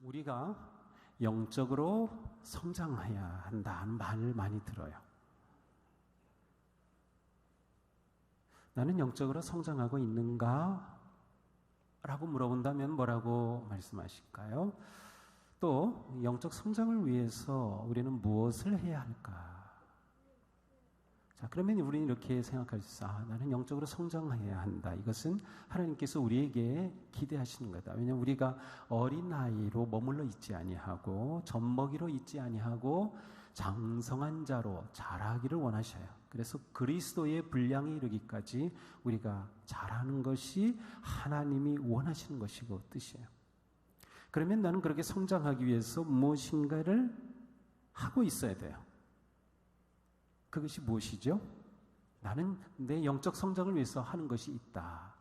우리가 영적으로 성장해야 한다는 말을 많이 들어요. 나는 영적으로 성장하고 있는가? 라고 물어본다면 뭐라고 말씀하실까요? 또 영적 성장을 위해서 우리는 무엇을 해야 할까? 자, 그러면 우리는 이렇게 생각할 수 있어. 나는 영적으로 성장해야 한다. 이것은 하나님께서 우리에게 기대하시는 거다. 왜냐하면 우리가 어린 나이로 머물러 있지 아니하고 젖먹이로 있지 아니하고 장성한 자로 자라기를 원하셔요. 그래서 그리스도의 분량에 이르기까지 우리가 자라는 것이 하나님이 원하시는 것이고 뜻이에요. 그러면 나는 그렇게 성장하기 위해서 무엇인가를 하고 있어야 돼요. 그것이 무엇이죠? 나는 내 영적 성장을 위해서 하는 것이 있다.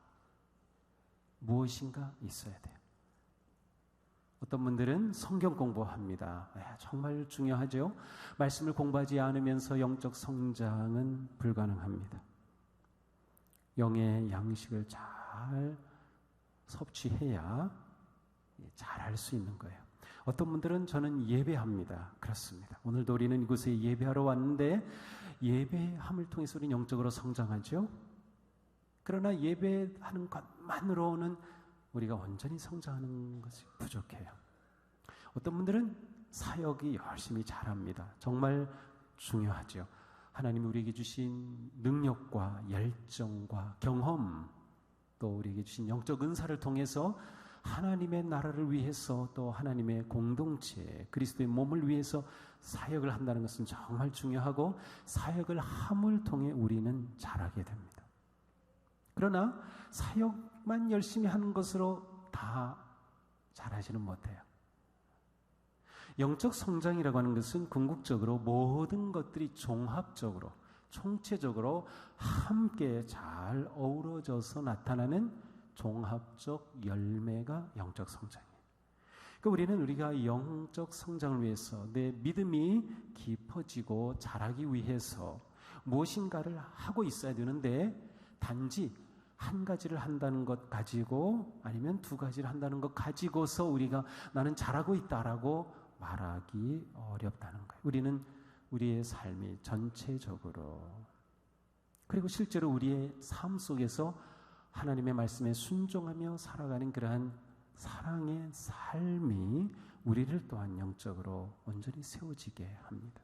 무엇인가 있어야 돼요. 어떤 분들은 성경 공부합니다. 정말 중요하죠. 말씀을 공부하지 않으면서 영적 성장은 불가능합니다. 영의 양식을 잘 섭취해야 잘할 수 있는 거예요. 어떤 분들은 저는 예배합니다. 그렇습니다. 오늘도 우리는 이곳에 예배하러 왔는데 예배함을 통해서 우리는 영적으로 성장하죠. 그러나 예배하는 것만으로는 우리가 온전히 성장하는 것이 부족해요. 어떤 분들은 사역이 열심히 잘합니다. 정말 중요하죠. 하나님이 우리에게 주신 능력과 열정과 경험, 또 우리에게 주신 영적 은사를 통해서 하나님의 나라를 위해서 또 하나님의 공동체, 그리스도의 몸을 위해서 사역을 한다는 것은 정말 중요하고 사역을 함을 통해 우리는 자라게 됩니다. 그러나 사역만 열심히 하는 것으로 다 잘하지는 못해요. 영적 성장이라고 하는 것은 궁극적으로 모든 것들이 종합적으로, 총체적으로 함께 잘 어우러져서 나타나는 종합적 열매가 영적 성장이에요. 그러니까 우리가 영적 성장을 위해서 내 믿음이 깊어지고 자라기 위해서 무엇인가를 하고 있어야 되는데 단지 한 가지를 한다는 것 가지고 아니면 두 가지를 한다는 것 가지고서 우리가 나는 잘하고 있다라고 말하기 어렵다는 거예요. 우리는 우리의 삶이 전체적으로 그리고 실제로 우리의 삶 속에서 하나님의 말씀에 순종하며 살아가는 그러한 사랑의 삶이 우리를 또한 영적으로 온전히 세워지게 합니다.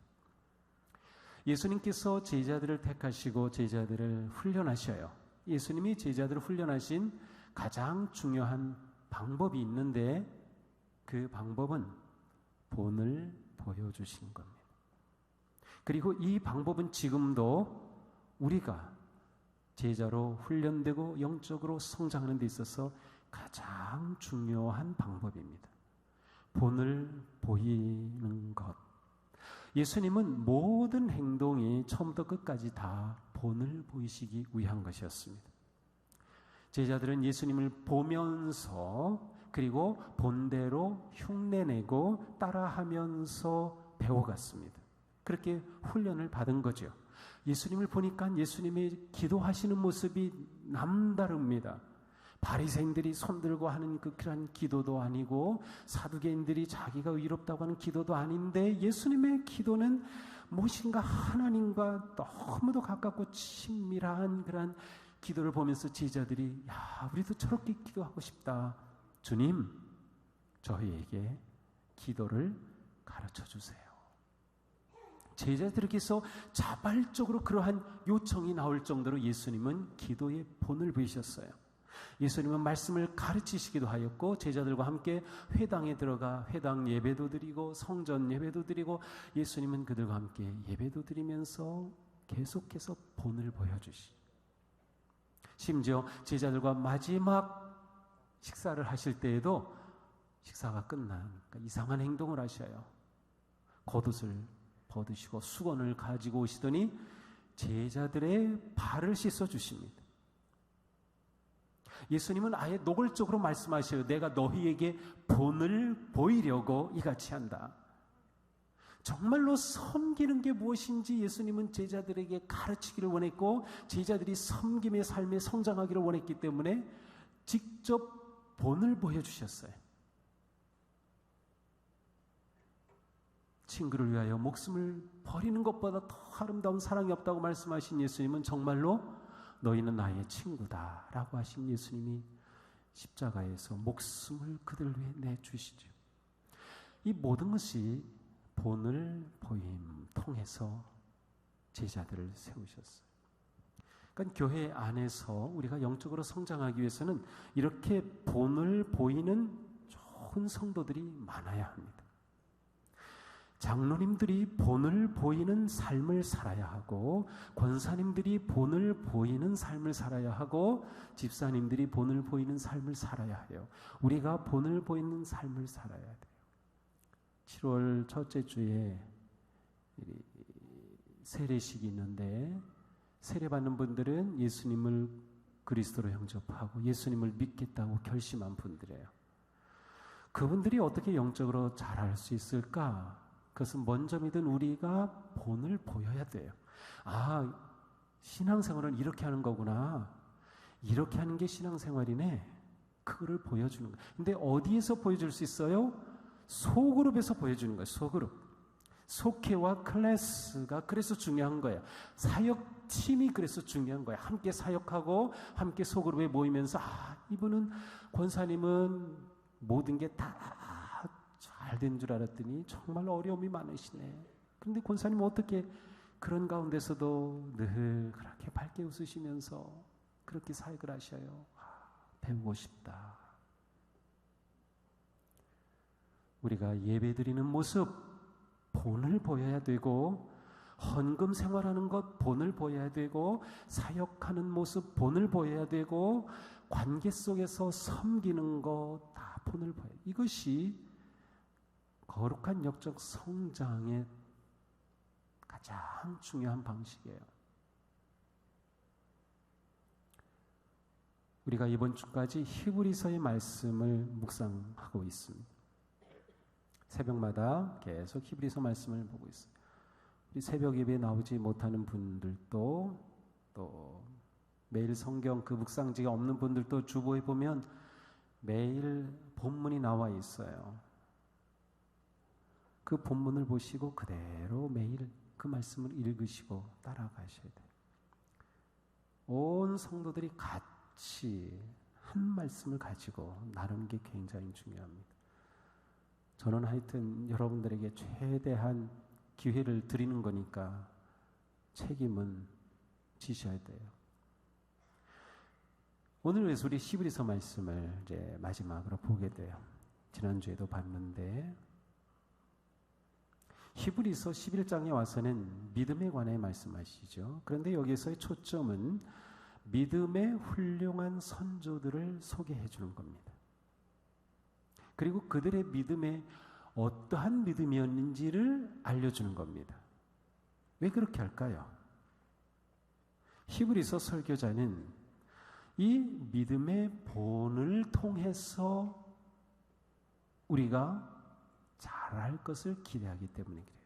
예수님께서 제자들을 택하시고 제자들을 훈련하셔요. 예수님이 제자들을 훈련하신 가장 중요한 방법이 있는데 그 방법은 본을 보여주신 겁니다. 그리고 이 방법은 지금도 우리가 제자로 훈련되고 영적으로 성장하는 데 있어서 가장 중요한 방법입니다. 본을 보이는 것. 예수님은 모든 행동이 처음부터 끝까지 다 본을 보이시기 위한 것이었습니다. 제자들은 예수님을 보면서 그리고 본대로 흉내내고 따라하면서 배워갔습니다. 그렇게 훈련을 받은 거죠. 예수님을 보니까 예수님의 기도하시는 모습이 남다릅니다. 바리새인들이 손들고 하는 그런 기도도 아니고 사두개인들이 자기가 의롭다고 하는 기도도 아닌데 예수님의 기도는 무엇인가 하나님과 너무도 가깝고 친밀한 그런 기도를 보면서 제자들이 우리도 저렇게 기도하고 싶다. 주님, 저희에게 기도를 가르쳐 주세요. 제자들에게서 자발적으로 그러한 요청이 나올 정도로 예수님은 기도의 본을 보이셨어요. 예수님은 말씀을 가르치시기도 하였고 제자들과 함께 회당에 들어가 회당 예배도 드리고 성전 예배도 드리고 예수님은 그들과 함께 예배도 드리면서 계속해서 본을 보여주시죠. 심지어 제자들과 마지막 식사를 하실 때에도 식사가 끝나니까 이상한 행동을 하셔요. 겉옷을 벗으시고 수건을 가지고 오시더니 제자들의 발을 씻어 주십니다. 예수님은 아예 노골적으로 말씀하셔요. 내가 너희에게 본을 보이려고 이같이 한다. 정말로 섬기는 게 무엇인지 예수님은 제자들에게 가르치기를 원했고 제자들이 섬김의 삶에 성장하기를 원했기 때문에 직접 본을 보여주셨어요. 친구를 위하여 목숨을 버리는 것보다 더 아름다운 사랑이 없다고 말씀하신 예수님은 정말로 너희는 나의 친구다 라고 하신 예수님이 십자가에서 목숨을 그들 위해 내주시죠. 이 모든 것이 본을 보임 통해서 제자들을 세우셨어요. 그러니까 교회 안에서 우리가 영적으로 성장하기 위해서는 이렇게 본을 보이는 좋은 성도들이 많아야 합니다. 장로님들이 본을 보이는 삶을 살아야 하고, 권사님들이 본을 보이는 삶을 살아야 하고, 집사님들이 본을 보이는 삶을 살아야 해요. 우리가 본을 보이는 삶을 살아야 돼요. 7월 첫째 주에 세례식이 있는데, 세례받는 분들은 예수님을 그리스도로 영접하고 예수님을 믿겠다고 결심한 분들이에요. 그분들이 어떻게 영적으로 자랄 수 있을까? 그것은 먼저 믿은 우리가 본을 보여야 돼요. 아, 신앙생활은 이렇게 하는 거구나. 이렇게 하는 게 신앙생활이네. 그거를 보여주는 거예요. 근데 어디에서 보여줄 수 있어요? 소그룹에서 보여주는 거예요. 소그룹. 속회와 클래스가 그래서 중요한 거예요. 사역팀이 그래서 중요한 거예요. 함께 사역하고 함께 소그룹에 모이면서 이분은 권사님은 모든 게 다 잘 된 줄 알았더니 정말 어려움이 많으시네. 그런데 권사님은 어떻게 그런 가운데서도 늘 그렇게 밝게 웃으시면서 그렇게 사역을 하셔요. 배우고 싶다. 우리가 예배드리는 모습 본을 보여야 되고, 헌금 생활하는 것 본을 보여야 되고, 사역하는 모습 본을 보여야 되고, 관계 속에서 섬기는 것 다 본을 보여야 돼요. 이것이 거룩한 영적 성장의 가장 중요한 방식이에요. 우리가 이번 주까지 히브리서의 말씀을 묵상하고 있습니다. 새벽마다 계속 히브리서 말씀을 보고 있어요. 우리 새벽 예배에 나오지 못하는 분들도, 또 매일 성경 그 묵상지가 없는 분들도 주보에 보면 매일 본문이 나와 있어요. 그 본문을 보시고 그대로 매일 그 말씀을 읽으시고 따라가셔야 돼요. 온 성도들이 같이 한 말씀을 가지고 나누는 게 굉장히 중요합니다. 저는 하여튼 여러분들에게 최대한 기회를 드리는 거니까 책임은 지셔야 돼요. 오늘 왜 우리 히브리서 말씀을 이제 마지막으로 보게 돼요. 지난주에도 봤는데, 히브리서 11장에 와서는 믿음에 관해 말씀하시죠. 그런데 여기서의 초점은 믿음의 훌륭한 선조들을 소개해 주는 겁니다. 그리고 그들의 믿음에 어떠한 믿음이었는지를 알려주는 겁니다. 왜 그렇게 할까요? 히브리서 설교자는 이 믿음의 본을 통해서 우리가 잘할 것을 기대하기 때문에 그래요.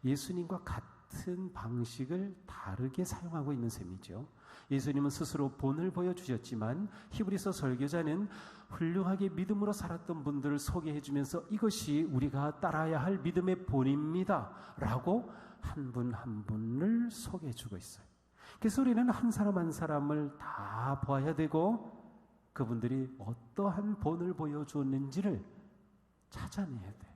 예수님과 같은 방식을 다르게 사용하고 있는 셈이죠. 예수님은 스스로 본을 보여주셨지만 히브리서 설교자는 훌륭하게 믿음으로 살았던 분들을 소개해 주면서 이것이 우리가 따라야 할 믿음의 본입니다 라고 한 분 한 분을 소개해 주고 있어요. 그래서 우리는 한 사람 한 사람을 다 봐야 되고, 그분들이 어떠한 본을 보여주었는지를 찾아내야 돼요.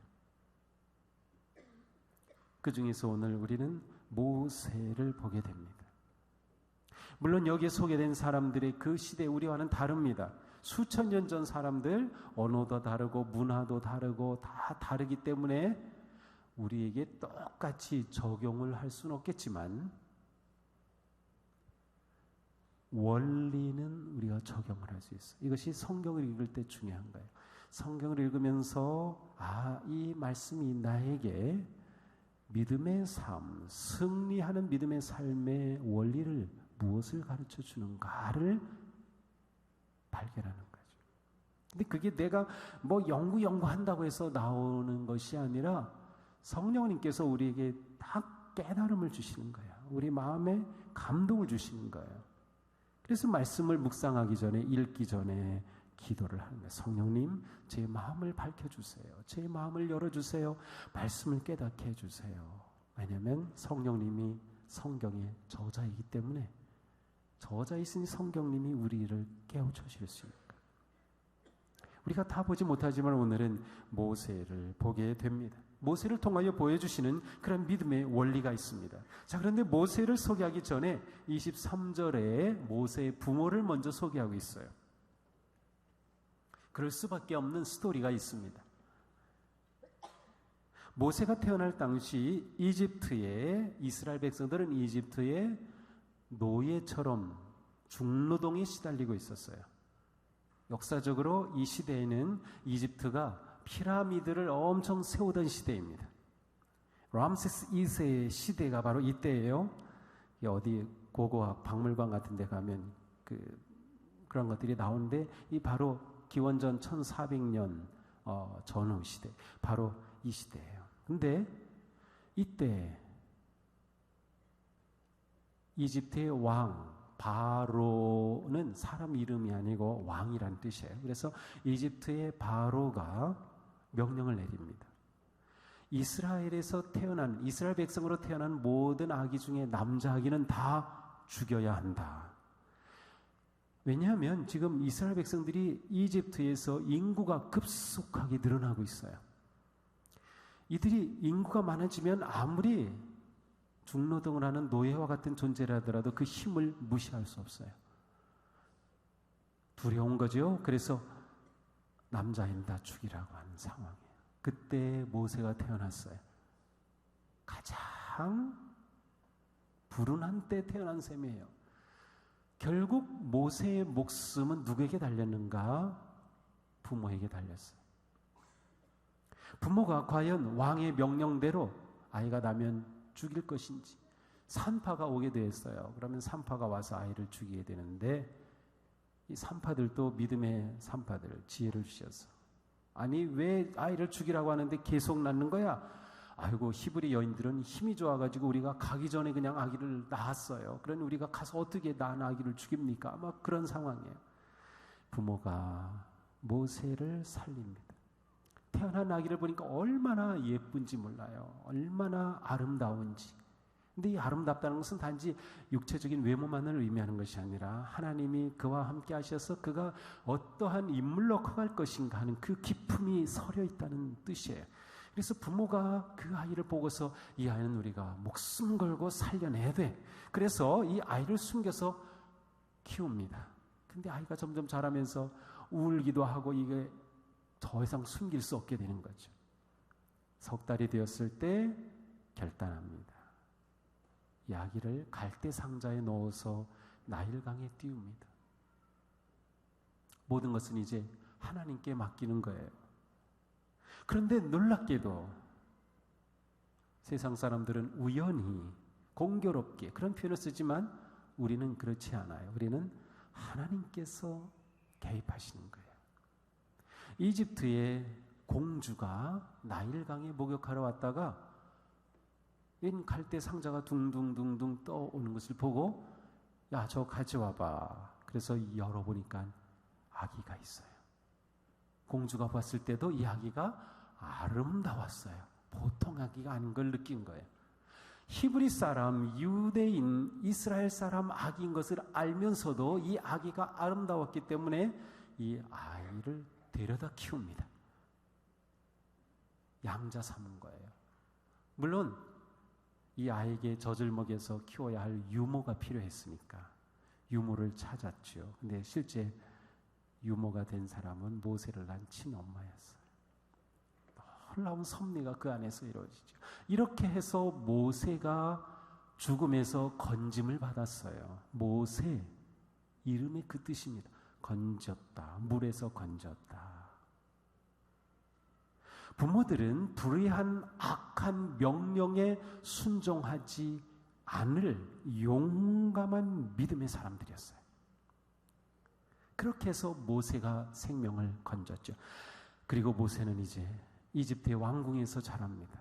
그 중에서 오늘 우리는 모세를 보게 됩니다. 물론 여기에 소개된 사람들의 그 시대 우리와는 다릅니다. 수천 년 전 사람들, 언어도 다르고 문화도 다르고 다 다르기 때문에 우리에게 똑같이 적용을 할 수는 없겠지만 원리는 우리가 적용을 할 수 있어요. 이것이 성경을 읽을 때 중요한 거예요. 성경을 읽으면서 이 말씀이 나에게 믿음의 삶, 승리하는 믿음의 삶의 원리를 무엇을 가르쳐 주는가를 발견하는 거죠. 근데 그게 내가 뭐 연구한다고 해서 나오는 것이 아니라 성령님께서 우리에게 딱 깨달음을 주시는 거예요. 우리 마음에 감동을 주시는 거예요. 그래서 말씀을 묵상하기 전에, 읽기 전에 기도를 하는 거예요. 성령님, 제 마음을 밝혀주세요. 제 마음을 열어주세요. 말씀을 깨닫게 해주세요. 왜냐하면 성령님이 성경의 저자이기 때문에, 저자이신 성경님이 우리를 깨우쳐주실 수 있는 거예요. 우리가 다 보지 못하지만 오늘은 모세를 보게 됩니다. 모세를 통하여 보여주시는 그런 믿음의 원리가 있습니다. 자, 그런데 모세를 소개하기 전에 23절에 모세의 부모를 먼저 소개하고 있어요. 그럴 수밖에 없는 스토리가 있습니다. 모세가 태어날 당시 이스라엘 백성들은 이집트의 노예처럼 중노동에 시달리고 있었어요. 역사적으로 이 시대에는 이집트가 피라미드를 엄청 세우던 시대입니다. 람세스 2세의 시대가 바로 이때예요. 어디 고고학 박물관 같은 데 가면 그런 것들이 나오는데, 이 바로 기원전 1400년 전후 시대, 바로 이 시대예요. 근데 이때 이집트의 왕 바로는 사람 이름이 아니고 왕이란 뜻이에요. 그래서 이집트의 바로가 명령을 내립니다. 이스라엘 백성으로 태어난 모든 아기 중에 남자 아기는 다 죽여야 한다. 왜냐하면 지금 이스라엘 백성들이 이집트에서 인구가 급속하게 늘어나고 있어요. 이들이 인구가 많아지면 아무리 중노동을 하는 노예와 같은 존재라더라도 그 힘을 무시할 수 없어요. 두려운 거죠. 그래서 남자인 다 죽이라고 하는 상황이에요. 그때 모세가 태어났어요. 가장 불운한 때 태어난 셈이에요. 결국 모세의 목숨은 누구에게 달렸는가? 부모에게 달렸어요. 부모가 과연 왕의 명령대로 아이가 나면 죽일 것인지, 산파가 오게 되었어요. 그러면 산파가 와서 아이를 죽이게 되는데, 이 산파들도 믿음의 산파들 지혜를 주셔서, 아니 왜 아이를 죽이라고 하는데 계속 낳는 거야? 아이고, 히브리 여인들은 힘이 좋아가지고 우리가 가기 전에 그냥 아기를 낳았어요. 그러니 우리가 가서 어떻게 낳은 아기를 죽입니까? 아마 그런 상황이에요. 부모가 모세를 살립니다. 태어난 아기를 보니까 얼마나 예쁜지 몰라요. 얼마나 아름다운지. 근데 이 아름답다는 것은 단지 육체적인 외모만을 의미하는 것이 아니라 하나님이 그와 함께 하셔서 그가 어떠한 인물로 커갈 것인가 하는 그 기품이 서려 있다는 뜻이에요. 그래서 부모가 그 아이를 보고서 이 아이는 우리가 목숨 걸고 살려내야 돼. 그래서 이 아이를 숨겨서 키웁니다. 근데 아이가 점점 자라면서 울기도 하고 이게 더 이상 숨길 수 없게 되는 거죠. 석 달이 되었을 때 결단합니다. 이 아기를 갈대 상자에 넣어서 나일강에 띄웁니다. 모든 것은 이제 하나님께 맡기는 거예요. 그런데 놀랍게도 세상 사람들은 우연히, 공교롭게 그런 표현을 쓰지만 우리는 그렇지 않아요. 우리는 하나님께서 개입하시는 거예요. 이집트의 공주가 나일강에 목욕하러 왔다가 웬 갈대 상자가 둥둥둥둥 떠오는 것을 보고, 야, 저 가져와봐. 그래서 열어보니까 아기가 있어요. 공주가 봤을 때도 이 아기가 아름다웠어요. 보통 아기가 아닌 걸 느낀 거예요. 히브리 사람, 유대인, 이스라엘 사람 아기인 것을 알면서도 이 아기가 아름다웠기 때문에 이 아이를 데려다 키웁니다. 양자 삼은 거예요. 물론 이 아이에게 젖을 먹여서 키워야 할 유모가 필요했으니까 유모를 찾았죠. 근데 실제 유모가 된 사람은 모세를 낳은 친엄마였어요. 놀라운 섭리가 그 안에서 이루어지죠. 이렇게 해서 모세가 죽음에서 건짐을 받았어요. 모세, 이름의 그 뜻입니다. 건졌다. 물에서 건졌다. 부모들은 불의한 악한 명령에 순종하지 않을 용감한 믿음의 사람들이었어요. 그렇게 해서 모세가 생명을 건졌죠. 그리고 모세는 이제 이집트의 왕궁에서 자랍니다.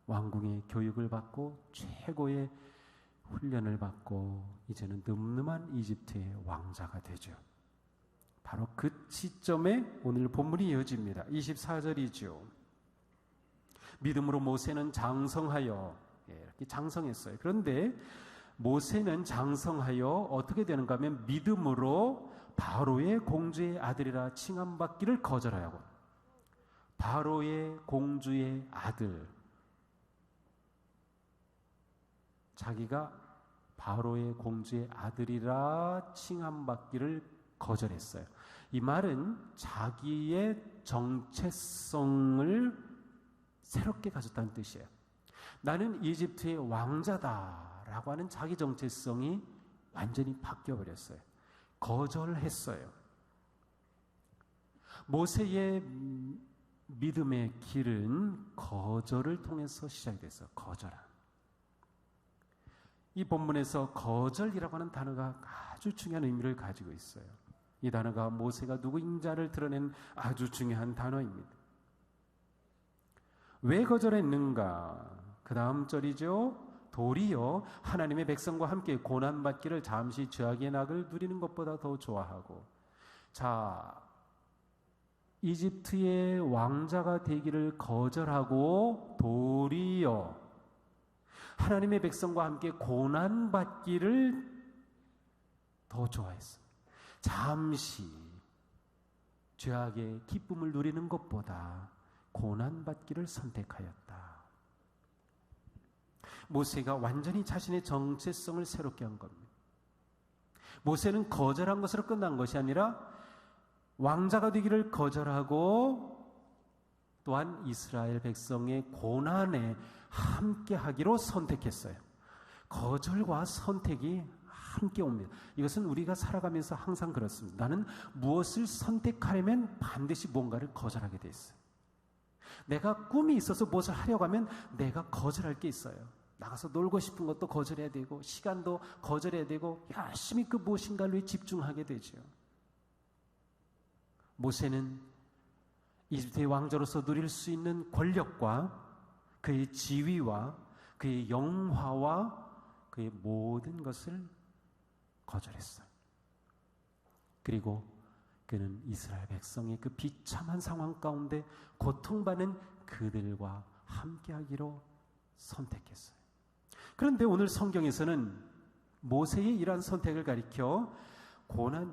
왕궁의 교육을 받고 최고의 훈련을 받고 이제는 늠름한 이집트의 왕자가 되죠. 바로 그 시점에 오늘 본문이 이어집니다. 24절이죠. 믿음으로 모세는 장성하여, 이렇게 장성했어요. 그런데 모세는 장성하여 어떻게 되는가 하면 믿음으로 바로의 공주의 아들이라 칭함받기를 거절하고, 바로의 공주의 아들, 자기가 바로의 공주의 아들이라 칭함받기를 거절했어요. 이 말은 자기의 정체성을 새롭게 가졌다는 뜻이에요. 나는 이집트의 왕자다라고 하는 자기 정체성이 완전히 바뀌어버렸어요. 거절했어요. 모세의 믿음의 길은 거절을 통해서 시작이 됐어요. 거절함. 이 본문에서 거절이라고 하는 단어가 아주 중요한 의미를 가지고 있어요. 이 단어가 모세가 누구인자를 드러낸 아주 중요한 단어입니다. 왜 거절했는가? 그 다음 절이죠. 도리어 하나님의 백성과 함께 고난받기를 잠시 죄악의 낙을 누리는 것보다 더 좋아하고, 자, 이집트의 왕자가 되기를 거절하고 도리어 하나님의 백성과 함께 고난받기를 더 좋아했어요. 잠시 죄악의 기쁨을 누리는 것보다 고난받기를 선택하였다. 모세가 완전히 자신의 정체성을 새롭게 한 겁니다. 모세는 거절한 것으로 끝난 것이 아니라 왕자가 되기를 거절하고 또한 이스라엘 백성의 고난에 함께하기로 선택했어요. 거절과 선택이 함께 옵니다. 이것은 우리가 살아가면서 항상 그렇습니다. 나는 무엇을 선택하려면 반드시 뭔가를 거절하게 돼 있어요. 내가 꿈이 있어서 무엇을 하려고 하면 내가 거절할 게 있어요. 나가서 놀고 싶은 것도 거절해야 되고, 시간도 거절해야 되고, 열심히 그 무엇인가를 집중하게 되죠. 모세는 이집트의 왕자로서 누릴 수 있는 권력과 그의 지위와 그의 영화와 그의 모든 것을 거절했어요. 그리고 그는 이스라엘 백성의 그 비참한 상황 가운데 고통받는 그들과 함께하기로 선택했어요. 그런데 오늘 성경에서는 모세의 이러한 선택을 가리켜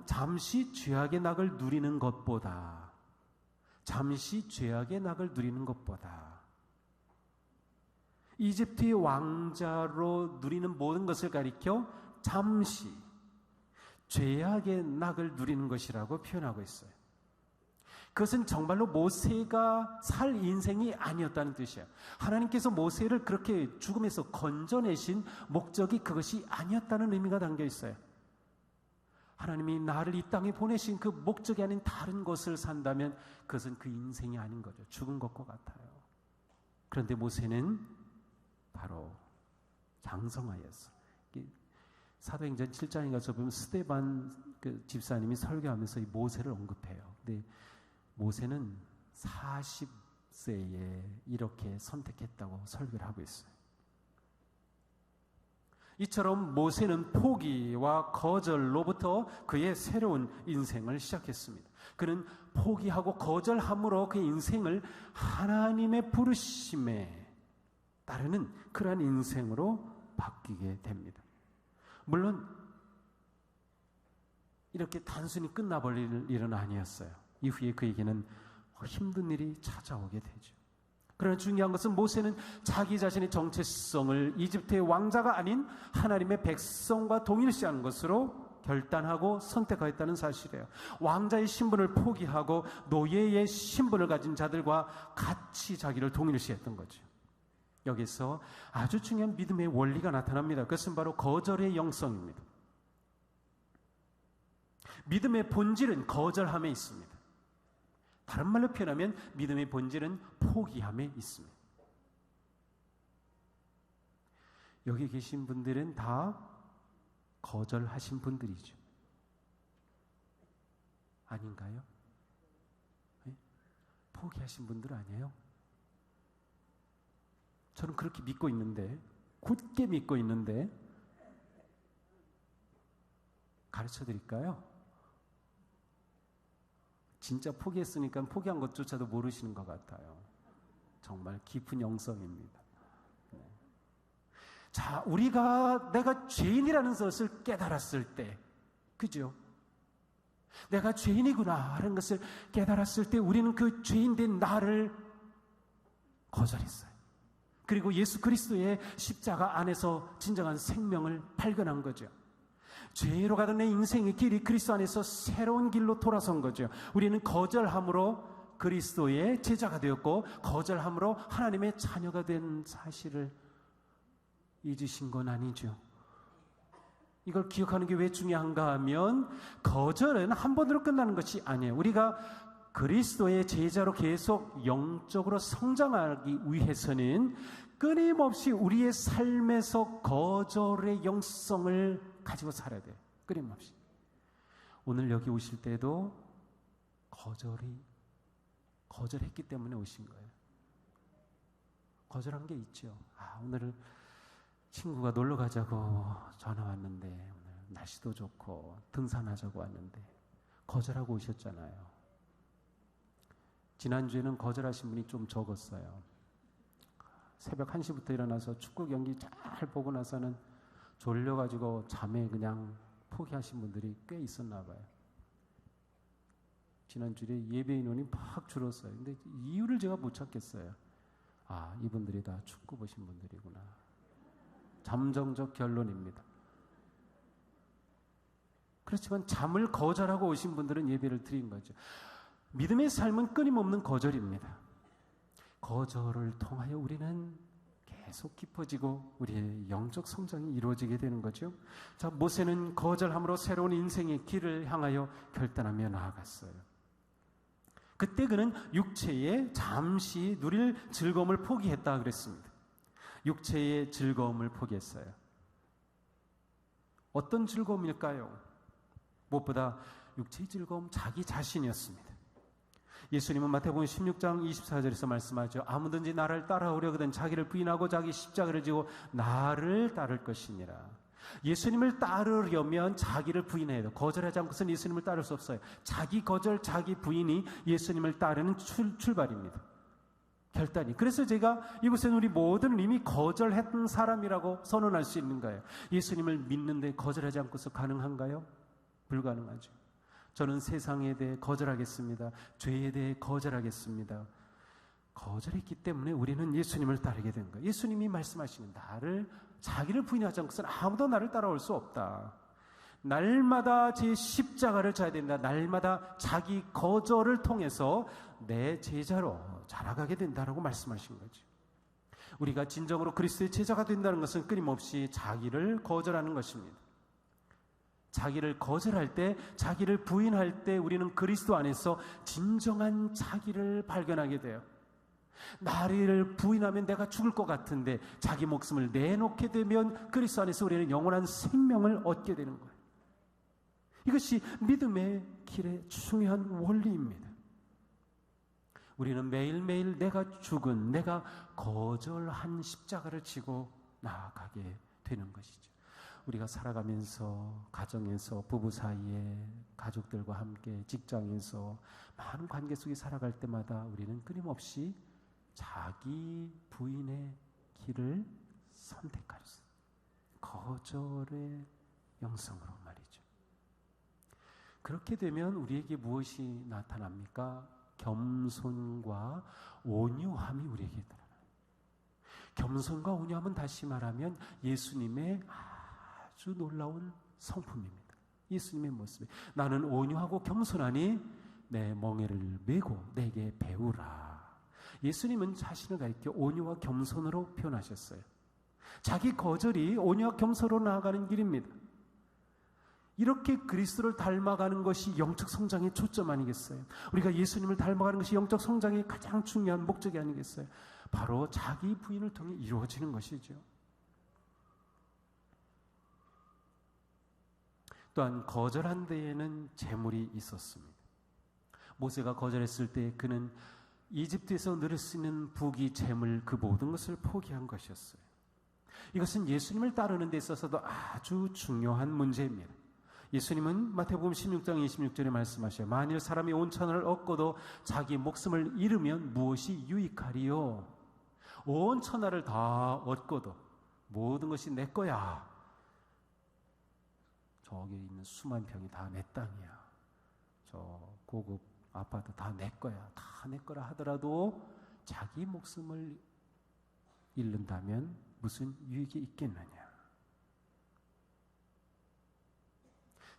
잠시 죄악의 낙을 누리는 것보다, 잠시 죄악의 낙을 누리는 것보다 이집트의 왕자로 누리는 모든 것을 가리켜 잠시 죄악의 낙을 누리는 것이라고 표현하고 있어요. 그것은 정말로 모세가 살 인생이 아니었다는 뜻이에요. 하나님께서 모세를 그렇게 죽음에서 건져내신 목적이 그것이 아니었다는 의미가 담겨 있어요. 하나님이 나를 이 땅에 보내신 그 목적이 아닌 다른 것을 산다면 그것은 그 인생이 아닌 거죠. 죽은 것과 같아요. 그런데 모세는 바로 장성하였어요. 사도행전 7장에 가서 보면 스데반 그 집사님이 설교하면서 이 모세를 언급해요. 근데 모세는 40세에 이렇게 선택했다고 설교를 하고 있어요. 이처럼 모세는 포기와 거절로부터 그의 새로운 인생을 시작했습니다. 그는 포기하고 거절함으로 그의 인생을 하나님의 부르심에 따르는 그러한 인생으로 바뀌게 됩니다. 물론 이렇게 단순히 끝나버릴 일은 아니었어요. 이후에 그에게는 힘든 일이 찾아오게 되죠. 그러나 중요한 것은 모세는 자기 자신의 정체성을 이집트의 왕자가 아닌 하나님의 백성과 동일시하는 것으로 결단하고 선택하였다는 사실이에요. 왕자의 신분을 포기하고 노예의 신분을 가진 자들과 같이 자기를 동일시했던 거죠. 여기서 아주 중요한 믿음의 원리가 나타납니다. 그것은 바로 거절의 영성입니다. 믿음의 본질은 거절함에 있습니다. 다른 말로 표현하면 믿음의 본질은 포기함에 있습니다. 여기 계신 분들은 다 거절하신 분들이죠. 아닌가요? 네? 포기하신 분들 아니에요? 저는 그렇게 믿고 있는데, 굳게 믿고 있는데 가르쳐 드릴까요? 진짜 포기했으니까 포기한 것조차도 모르시는 것 같아요. 정말 깊은 영성입니다. 네. 자, 우리가 내가 죄인이라는 것을 깨달았을 때, 그죠? 내가 죄인이구나 하는 것을 깨달았을 때 우리는 그 죄인된 나를 거절했어요. 그리고 예수 그리스도의 십자가 안에서 진정한 생명을 발견한 거죠. 죄로 가던 내 인생의 길이 그리스도 안에서 새로운 길로 돌아선 거죠. 우리는 거절함으로 그리스도의 제자가 되었고, 거절함으로 하나님의 자녀가 된 사실을 잊으신 건 아니죠. 이걸 기억하는 게 왜 중요한가 하면, 거절은 한 번으로 끝나는 것이 아니에요. 우리가 그리스도의 제자로 계속 영적으로 성장하기 위해서는 끊임없이 우리의 삶에서 거절의 영성을 가지고 살아야 돼요. 끊임없이. 오늘 여기 오실 때도 거절했기 때문에 오신 거예요. 거절한 게 있죠. 오늘 친구가 놀러 가자고 전화 왔는데, 오늘 날씨도 좋고 등산하자고 왔는데 거절하고 오셨잖아요. 지난주에는 거절하신 분이 좀 적었어요. 새벽 1시부터 일어나서 축구 경기 잘 보고 나서는 졸려가지고 잠에 그냥 포기하신 분들이 꽤 있었나 봐요. 지난주에 예배 인원이 막 줄었어요. 근데 이유를 제가 못 찾겠어요. 이분들이 다 축구 보신 분들이구나. 잠정적 결론입니다. 그렇지만 잠을 거절하고 오신 분들은 예배를 드린 거죠. 믿음의 삶은 끊임없는 거절입니다. 거절을 통하여 우리는 계속 깊어지고 우리의 영적 성장이 이루어지게 되는 거죠. 자, 모세는 거절함으로 새로운 인생의 길을 향하여 결단하며 나아갔어요. 그때 그는 육체의 잠시 누릴 즐거움을 포기했다 그랬습니다. 육체의 즐거움을 포기했어요. 어떤 즐거움일까요? 무엇보다 육체의 즐거움, 자기 자신이었습니다. 예수님은 마태복음 16장 24절에서 말씀하죠. 아무든지 나를 따라오려거든 자기를 부인하고 자기 십자가를 지고 나를 따를 것이니라. 예수님을 따르려면 자기를 부인해야 돼요. 거절하지 않고서는 예수님을 따를 수 없어요. 자기 거절, 자기 부인이 예수님을 따르는 출발입니다. 결단이. 그래서 제가 이곳에는 우리 모두는 이미 거절했던 사람이라고 선언할 수 있는 거예요. 예수님을 믿는데 거절하지 않고서 가능한가요? 불가능하죠. 저는 세상에 대해 거절하겠습니다. 죄에 대해 거절하겠습니다. 거절했기 때문에 우리는 예수님을 따르게 된 거예요. 예수님이 말씀하시는 자기를 부인하지 않고서는 아무도 나를 따라올 수 없다. 날마다 제 십자가를 져야 된다. 날마다 자기 거절을 통해서 내 제자로 자라가게 된다라고 말씀하신 거죠. 우리가 진정으로 그리스도의 제자가 된다는 것은 끊임없이 자기를 거절하는 것입니다. 자기를 거절할 때, 자기를 부인할 때 우리는 그리스도 안에서 진정한 자기를 발견하게 돼요. 나를 부인하면 내가 죽을 것 같은데 자기 목숨을 내놓게 되면 그리스도 안에서 우리는 영원한 생명을 얻게 되는 거예요. 이것이 믿음의 길의 중요한 원리입니다. 우리는 매일매일 내가 거절한 십자가를 지고 나아가게 되는 것이죠. 우리가 살아가면서 가정에서 부부 사이에 가족들과 함께 직장에서 많은 관계 속에 살아갈 때마다 우리는 끊임없이 자기 부인의 길을 선택할 수 있어요. 거절의 영성으로 말이죠. 그렇게 되면 우리에게 무엇이 나타납니까? 겸손과 온유함이 우리에게 드러나요. 겸손과 온유함은 다시 말하면 예수님의 아주 놀라운 성품입니다. 예수님의 모습이 나는 온유하고 겸손하니 내 멍에를 메고 내게 배우라. 예수님은 자신을 가리켜 온유와 겸손으로 표현하셨어요. 자기 거절이 온유와 겸손으로 나아가는 길입니다. 이렇게 그리스도를 닮아가는 것이 영적 성장의 초점 아니겠어요? 우리가 예수님을 닮아가는 것이 영적 성장의 가장 중요한 목적이 아니겠어요? 바로 자기 부인을 통해 이루어지는 것이죠. 또한 거절한 데에는 재물이 있었습니다. 모세가 거절했을 때 그는 이집트에서 누릴 수 있는 부귀, 재물 그 모든 것을 포기한 것이었어요. 이것은 예수님을 따르는 데 있어서도 아주 중요한 문제입니다. 예수님은 마태복음 16장 26절에 말씀하셔요. 만일 사람이 온 천하를 얻고도 자기 목숨을 잃으면 무엇이 유익하리요? 온 천하를 다 얻고도 모든 것이 내 거야. 저기 있는 수만 평이 다 내 땅이야. 저 고급 아파트 다 내 거야. 다 내 거라 하더라도 자기 목숨을 잃는다면 무슨 유익이 있겠느냐.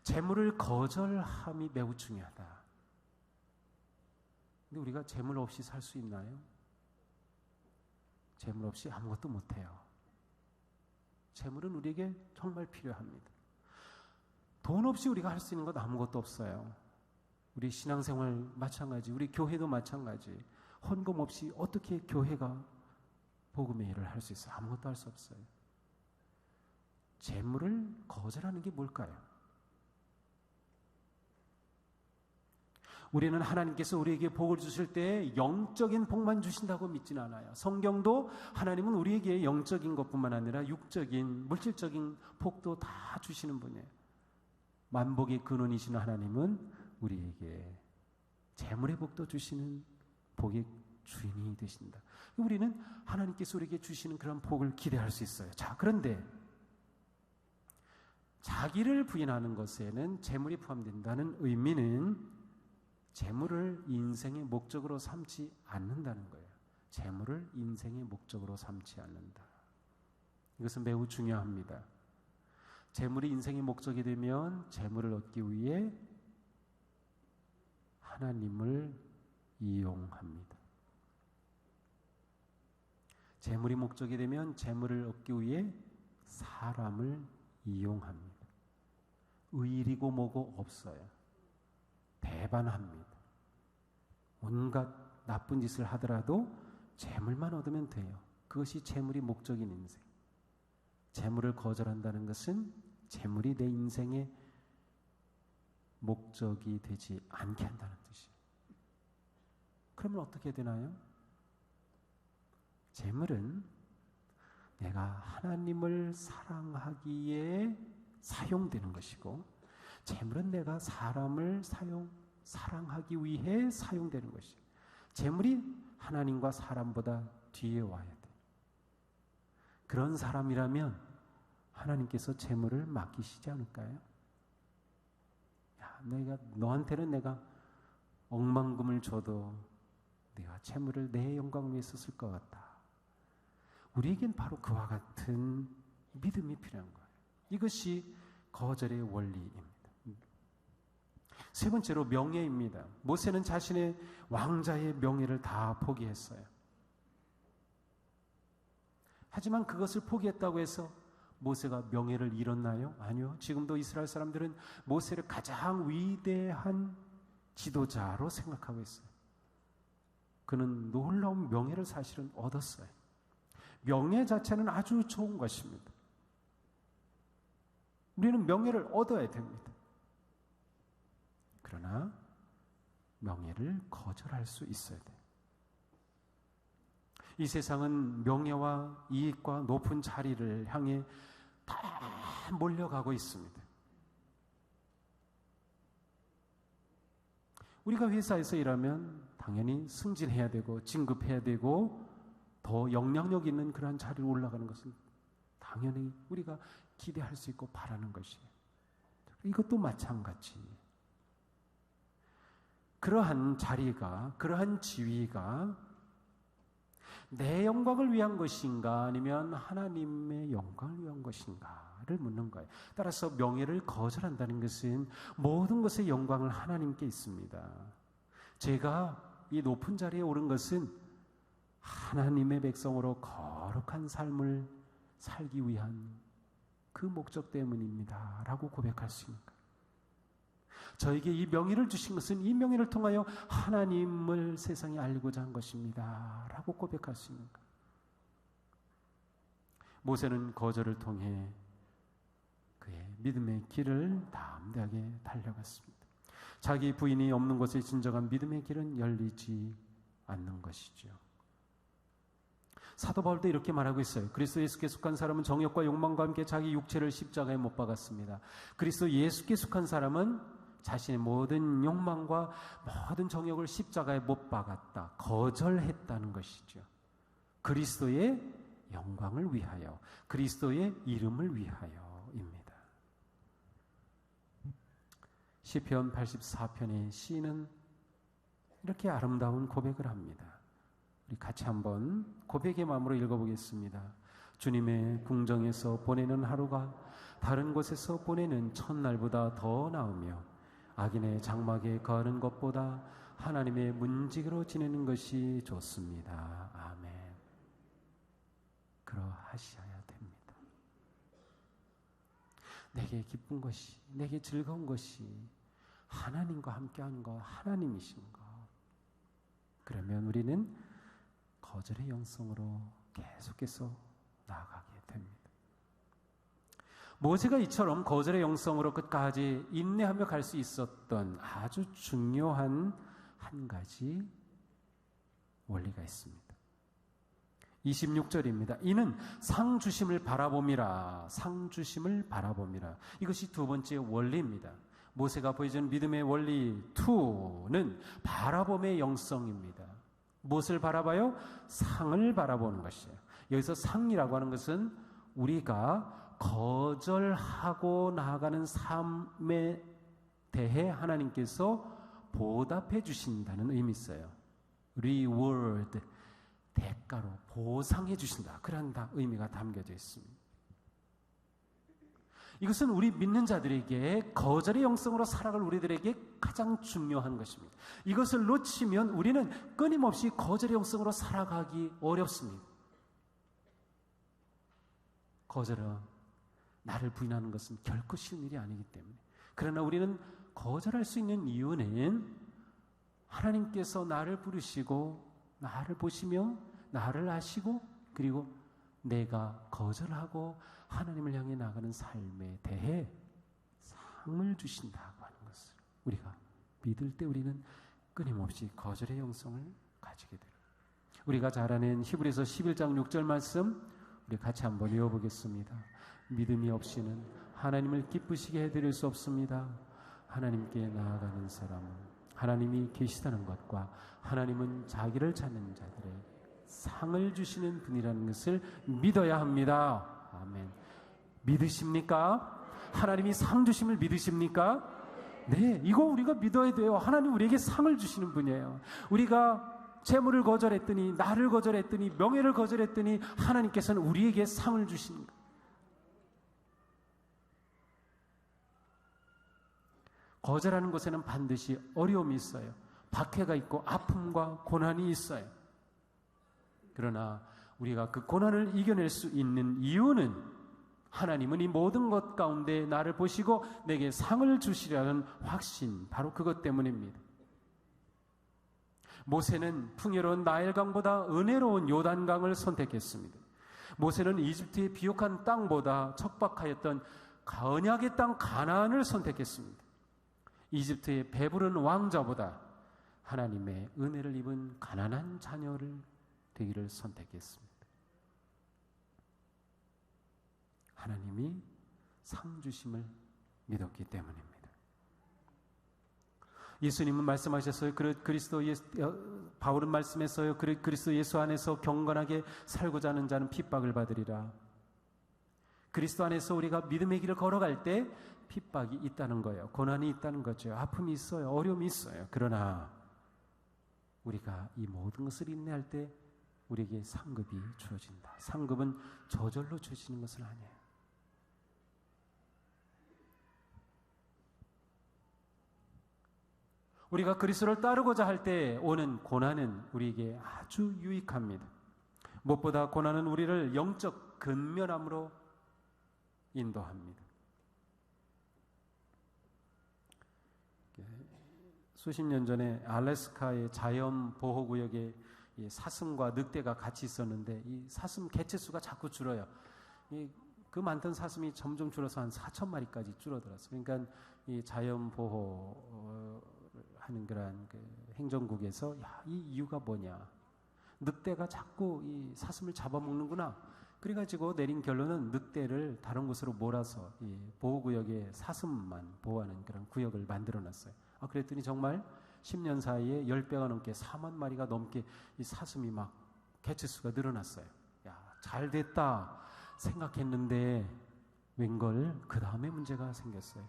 재물을 거절함이 매우 중요하다. 근데 우리가 재물 없이 살 수 있나요? 재물 없이 아무것도 못해요. 재물은 우리에게 정말 필요합니다. 돈 없이 우리가 할 수 있는 것 아무것도 없어요. 우리 신앙생활 마찬가지, 우리 교회도 마찬가지. 헌금 없이 어떻게 교회가 복음의 일을 할 수 있어요? 아무것도 할 수 없어요. 재물을 거절하는 게 뭘까요? 우리는 하나님께서 우리에게 복을 주실 때 영적인 복만 주신다고 믿지는 않아요. 성경도 하나님은 우리에게 영적인 것뿐만 아니라 육적인, 물질적인 복도 다 주시는 분이에요. 만복의 근원이신 하나님은 우리에게 재물의 복도 주시는 복의 주인이 되신다. 우리는 하나님께서 우리에게 주시는 그런 복을 기대할 수 있어요. 자, 그런데 자기를 부인하는 것에는 재물이 포함된다는 의미는 재물을 인생의 목적으로 삼지 않는다는 거예요. 재물을 인생의 목적으로 삼지 않는다. 이것은 매우 중요합니다. 재물이 인생의 목적이 되면 재물을 얻기 위해 하나님을 이용합니다. 재물이 목적이 되면 재물을 얻기 위해 사람을 이용합니다. 의리고 뭐고 없어요. 배반합니다. 온갖 나쁜 짓을 하더라도 재물만 얻으면 돼요. 그것이 재물이 목적인 인생. 재물을 거절한다는 것은 재물이 내 인생의 목적이 되지 않게 한다는 뜻이에요. 그러면 어떻게 되나요? 재물은 내가 하나님을 사랑하기에 사용되는 것이고, 재물은 내가 사람을 사랑하기 위해 사용되는 것이에요. 재물이 하나님과 사람보다 뒤에 와야 돼. 그런 사람이라면 하나님께서 재물을 맡기시지 않을까요? 야, 너한테는 내가 억만금을 줘도 내가 재물을 내 영광을 위해서 쓸 것 같다. 우리에겐 바로 그와 같은 믿음이 필요한 거예요. 이것이 거절의 원리입니다. 세 번째로 명예입니다. 모세는 자신의 왕자의 명예를 다 포기했어요. 하지만 그것을 포기했다고 해서 모세가 명예를 잃었나요? 아니요. 지금도 이스라엘 사람들은 모세를 가장 위대한 지도자로 생각하고 있어요. 그는 놀라운 명예를 사실은 얻었어요. 명예 자체는 아주 좋은 것입니다. 우리는 명예를 얻어야 됩니다. 그러나 명예를 거절할 수 있어야 돼요. 이 세상은 명예와 이익과 높은 자리를 향해 다 몰려가고 있습니다. 우리가 회사에서 일하면 당연히 승진해야 되고 진급해야 되고 더 영향력 있는 그러한 자리로 올라가는 것은 당연히 우리가 기대할 수 있고 바라는 것이에요. 이것도 마찬가지. 그러한 자리가, 그러한 지위가 내 영광을 위한 것인가 아니면 하나님의 영광을 위한 것인가를 묻는 거예요. 따라서 명예를 거절한다는 것은 모든 것의 영광을 하나님께 있습니다. 제가 이 높은 자리에 오른 것은 하나님의 백성으로 거룩한 삶을 살기 위한 그 목적 때문입니다 라고 고백할 수 있는 거예요. 저에게 이 명예를 주신 것은 이 명예를 통하여 하나님을 세상에 알고자 한 것입니다 라고 고백할 수 있는 거예요. 모세는 거절을 통해 그의 믿음의 길을 담대하게 달려갔습니다. 자기 부인이 없는 곳에 진정한 믿음의 길은 열리지 않는 것이죠. 사도 바울도 이렇게 말하고 있어요. 그리스도 예수께 속한 사람은 정욕과 욕망과 함께 자기 육체를 십자가에 못 박았습니다. 그리스도 예수께 속한 사람은 자신의 모든 욕망과 모든 정욕을 십자가에 못 박았다. 거절했다는 것이죠. 그리스도의 영광을 위하여, 그리스도의 이름을 위하여입니다. 시편 84편의 시인은 이렇게 아름다운 고백을 합니다. 우리 같이 한번 고백의 마음으로 읽어보겠습니다. 주님의 궁정에서 보내는 하루가 다른 곳에서 보내는 첫날보다 더 나으며 악인의 장막에 거하는 것보다 하나님의 문지기로 지내는 것이 좋습니다. 아멘. 그러하셔야 됩니다. 내게 기쁜 것이, 내게 즐거운 것이 하나님과 함께하는 것, 하나님이신 것. 그러면 우리는 거절의 영성으로 계속해서 나아가게 됩니다. 모세가 이처럼 거절의 영성으로 끝까지 인내하며 갈 수 있었던 아주 중요한 한 가지 원리가 있습니다. 26절입니다. 이는 상 주심을 바라봄이라. 상 주심을 바라봄이라. 이것이 두 번째 원리입니다. 모세가 보여준 믿음의 원리 2는 바라봄의 영성입니다. 무엇을 바라봐요? 상을 바라보는 것이에요. 여기서 상이라고 하는 것은 우리가 거절하고 나아가는 삶에 대해 하나님께서 보답해 주신다는 의미 있어요. reward, 대가로 보상해 주신다. 그런 의미가 담겨져 있습니다. 이것은 우리 믿는 자들에게 거절의 영성으로 살아갈 우리들에게 가장 중요한 것입니다. 이것을 놓치면 우리는 끊임없이 거절의 영성으로 살아가기 어렵습니다. 거절은 나를 부인하는 것은 결코 쉬운 일이 아니기 때문에. 그러나 우리는 거절할 수 있는 이유는 하나님께서 나를 부르시고 나를 보시며 나를 아시고 그리고 내가 거절하고 하나님을 향해 나가는 삶에 대해 상을 주신다고 하는 것을 우리가 믿을 때 우리는 끊임없이 거절의 영성을 가지게 됩니다. 우리가 잘 아는 히브리서 11장 6절 말씀 우리 같이 한번 읽어보겠습니다. 믿음이 없이는 하나님을 기쁘시게 해드릴 수 없습니다. 하나님께 나아가는 사람은 하나님이 계시다는 것과 하나님은 자기를 찾는 자들에게 상을 주시는 분이라는 것을 믿어야 합니다. 아멘. 믿으십니까? 하나님이 상 주심을 믿으십니까? 네, 이거 우리가 믿어야 돼요. 하나님 우리에게 상을 주시는 분이에요. 우리가 재물을 거절했더니, 나를 거절했더니, 명예를 거절했더니 하나님께서는 우리에게 상을 주시는 거예요. 거절하는 것에는 반드시 어려움이 있어요. 박해가 있고 아픔과 고난이 있어요. 그러나 우리가 그 고난을 이겨낼 수 있는 이유는 하나님은 이 모든 것 가운데 나를 보시고 내게 상을 주시려는 확신, 바로 그것 때문입니다. 모세는 풍요로운 나일강보다 은혜로운 요단강을 선택했습니다. 모세는 이집트의 비옥한 땅보다 척박하였던 언약의 땅 가나안을 선택했습니다. 이집트의 배부른 왕자보다 하나님의 은혜를 입은 가난한 자녀를 되기를 선택했습니다. 하나님이 상 주심을 믿었기 때문입니다. 예수님은 말씀하셨어요. 바울은 말씀했어요. 그리스도 예수 안에서 경건하게 살고자 하는 자는 핍박을 받으리라. 그리스도 안에서 우리가 믿음의 길을 걸어갈 때 핍박이 있다는 거예요. 고난이 있다는 거죠. 아픔이 있어요. 어려움이 있어요. 그러나 우리가 이 모든 것을 인내할 때 우리에게 상급이 주어진다. 상급은 저절로 주어지는 것은 아니에요. 우리가 그리스도를 따르고자 할 때 오는 고난은 우리에게 아주 유익합니다. 무엇보다 고난은 우리를 영적 근면함으로 인도합니다. 수십 년 전에 알래스카의 자연보호구역에 사슴과 늑대가 같이 있었는데 이 사슴 개체수가 자꾸 줄어요. 그 많던 사슴이 점점 줄어서 한 4,000마리까지 줄어들었어요. 그러니까 이 자연보호 하는 그런 행정국에서 이 이유가 뭐냐? 늑대가 자꾸 이 사슴을 잡아먹는구나. 그래가지고 내린 결론은 늑대를 다른 곳으로 몰아서 이 보호구역에 사슴만 보호하는 그런 구역을 만들어놨어요. 그랬더니 정말 10년 사이에 10배가 넘게 4만 마리가 넘게 이 사슴이 막 개체수가 늘어났어요. 야, 잘 됐다 생각했는데 웬걸 그 다음에 문제가 생겼어요.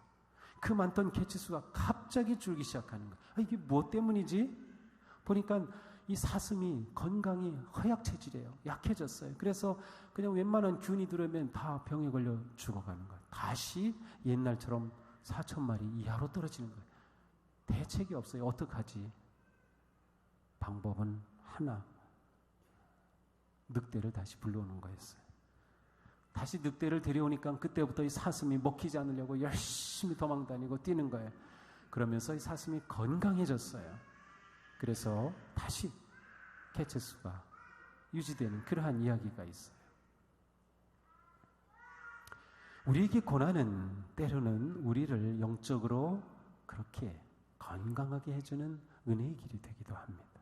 그 많던 개체수가 갑자기 줄기 시작하는 거예요. 이게 무엇 때문이지? 보니까 이 사슴이 건강이 허약 체질이에요. 약해졌어요. 그래서 그냥 웬만한 균이 들어오면 다 병에 걸려 죽어가는 거예요. 다시 옛날처럼 4천 마리 이하로 떨어지는 거예요. 대책이 없어요. 어떡하지? 방법은 하나. 늑대를 다시 불러오는 거였어요. 다시 늑대를 데려오니까 그때부터 이 사슴이 먹히지 않으려고 열심히 도망다니고 뛰는 거예요. 그러면서 이 사슴이 건강해졌어요. 그래서 다시 개체수가 유지되는 그러한 이야기가 있어요. 우리에게 고난은 때로는 우리를 영적으로 그렇게 건강하게 해주는 은혜의 길이 되기도 합니다.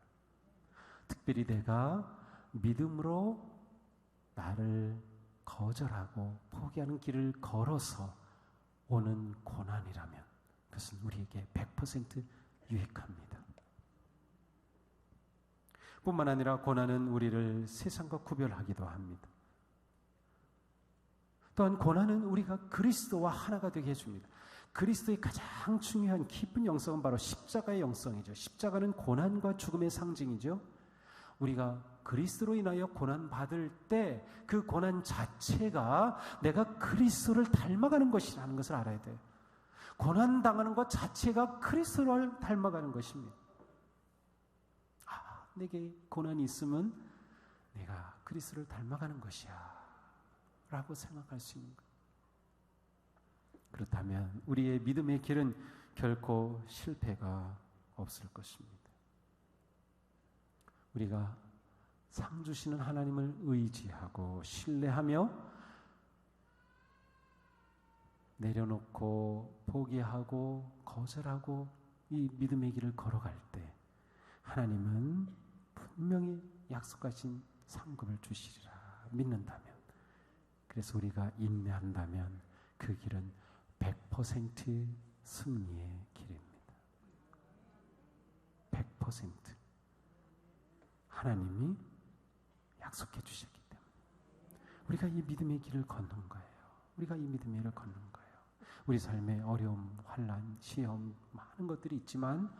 특별히 내가 믿음으로 나를 거절하고 포기하는 길을 걸어서 오는 고난이라면 그것은 우리에게 100% 유익합니다. 뿐만 아니라 고난은 우리를 세상과 구별하기도 합니다. 또한 고난은 우리가 그리스도와 하나가 되게 해줍니다. 그리스도의 가장 중요한 깊은 영성은 바로 십자가의 영성이죠. 십자가는 고난과 죽음의 상징이죠. 우리가 그리스도로 인하여 고난받을 때 그 고난 자체가 내가 그리스도를 닮아가는 것이라는 것을 알아야 돼요. 고난당하는 것 자체가 그리스도를 닮아가는 것입니다. 내게 고난이 있으면 내가 그리스도를 닮아가는 것이야 라고 생각할 수 있는 거예요. 그렇다면 우리의 믿음의 길은 결코 실패가 없을 것입니다. 우리가 상 주시는 하나님을 의지하고 신뢰하며 내려놓고 포기하고 거절하고 이 믿음의 길을 걸어갈 때 하나님은 분명히 약속하신 상급을 주시리라 믿는다면, 그래서 우리가 인내한다면 그 길은 100% 승리의 길입니다. 100% 하나님이 약속해 주셨기 때문에 우리가 이 믿음의 길을 걷는 거예요. 우리가 이 믿음의 길을 걷는 거예요. 우리 삶에 어려움, 환난, 시험 많은 것들이 있지만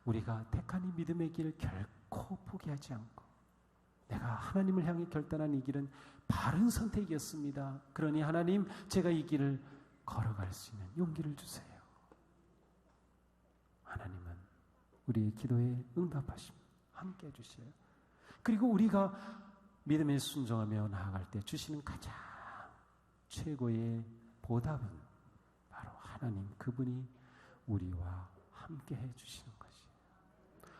우리가 택한 이 믿음의 길을 결코 포기하지 않고 내가 하나님을 향해 결단한 이 길은 바른 선택이었습니다. 그러니 하나님, 제가 이 길을 걸어갈 수 있는 용기를 주세요. 하나님은 우리의 기도에 응답하십니다. 함께 해주셔요. 그리고 우리가 믿음에 순종하며 나아갈 때 주시는 가장 최고의 보답은 바로 하나님, 그분이 우리와 함께 해주시는 것이에요.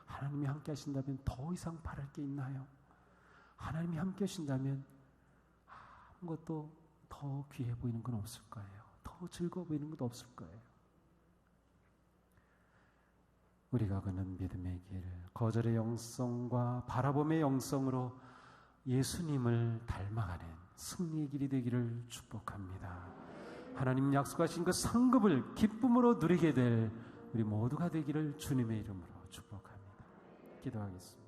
하나님이 함께 하신다면 더 이상 바랄 게 있나요? 하나님이 함께 하신다면 아무것도 더 귀해 보이는 건 없을 거예요. 더 즐거워 보이는 것도 없을 거예요. 우리가 걷는 믿음의 길, 거절의 영성과 바라봄의 영성으로 예수님을 닮아가는 승리의 길이 되기를 축복합니다. 하나님 약속하신 그 상급을 기쁨으로 누리게 될 우리 모두가 되기를 주님의 이름으로 축복합니다. 기도하겠습니다.